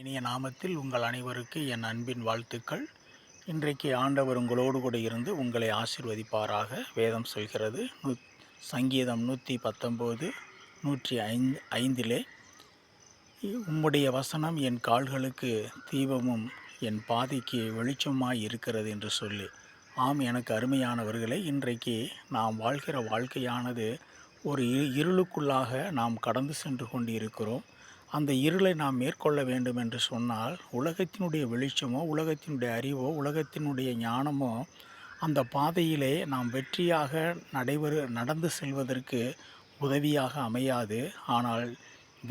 இனிய நாமத்தில் உங்கள் அனைவருக்கு என் அன்பின் வாழ்த்துக்கள். இன்றைக்கு ஆண்டவர் உங்களோடு கூட இருந்து உங்களை ஆசீர்வதிப்பாராக. வேதம் சொல்கிறது சங்கீதம் 119 105 உம்முடைய வசனம் என் கால்களுக்கு தீபமும் என் பாதைக்கு வெளிச்சமாய் இருக்கிறது என்று சொல்லி. ஆம், எனக்கு அருமையானவர்களே, இன்றைக்கு நாம் வாழ்கிற வாழ்க்கையானது ஒரு இருளுக்குள்ளாக நாம் கடந்து சென்று கொண்டு இருக்கிறோம். அந்த இருளை நாம் மேற்கொள்ள வேண்டும் என்று சொன்னால், உலகத்தினுடைய வெளிச்சமோ, உலகத்தினுடைய அறிவோ, உலகத்தினுடைய ஞானமோ அந்த பாதையிலே நாம் வெற்றியாக நடந்து செல்வதற்கு உதவியாக அமையாது. ஆனால்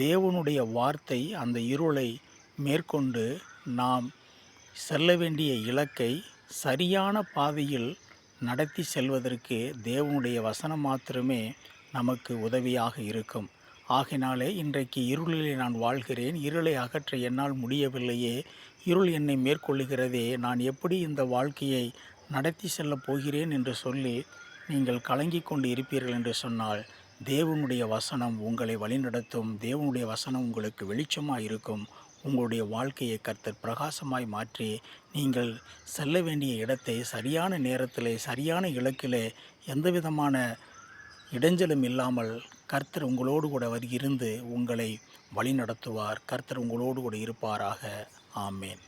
தேவனுடைய வார்த்தை அந்த இருளை மேற்கொண்டு நாம் செல்ல வேண்டிய இலக்கை சரியான பாதையில் நடத்தி செல்வதற்கு தேவனுடைய வசனம் மாத்திரமே நமக்கு உதவியாக இருக்கும். ஆகினாலே இன்றைக்கு இருளிலே நான் வாழ்கிறேன், இருளை அகற்ற என்னால் முடியவில்லையே, இருள் என்னை மேற்கொள்ளுகிறதே, நான் எப்படி இந்த வாழ்க்கையை நடத்தி செல்லப் போகிறேன் என்று சொல்லி நீங்கள் கலங்கிக் கொண்டு இருப்பீர்கள் என்று சொன்னால், தேவனுடைய வசனம் உங்களை வழிநடத்தும். தேவனுடைய வசனம் உங்களுக்கு வெளிச்சமாக இருக்கும். உங்களுடைய வாழ்க்கையை கர்த்தர் பிரகாசமாய் மாற்றி நீங்கள் செல்ல வேண்டிய இடத்தை சரியான நேரத்திலே, சரியான இலக்கிலே, எந்த விதமான இடைஞ்சலும் இல்லாமல் கர்த்தர் உங்களோடு கூட இருந்து உங்களை வழிநடத்துவார். கர்த்தர் உங்களோடு கூட இருப்பாராக. ஆமேன்.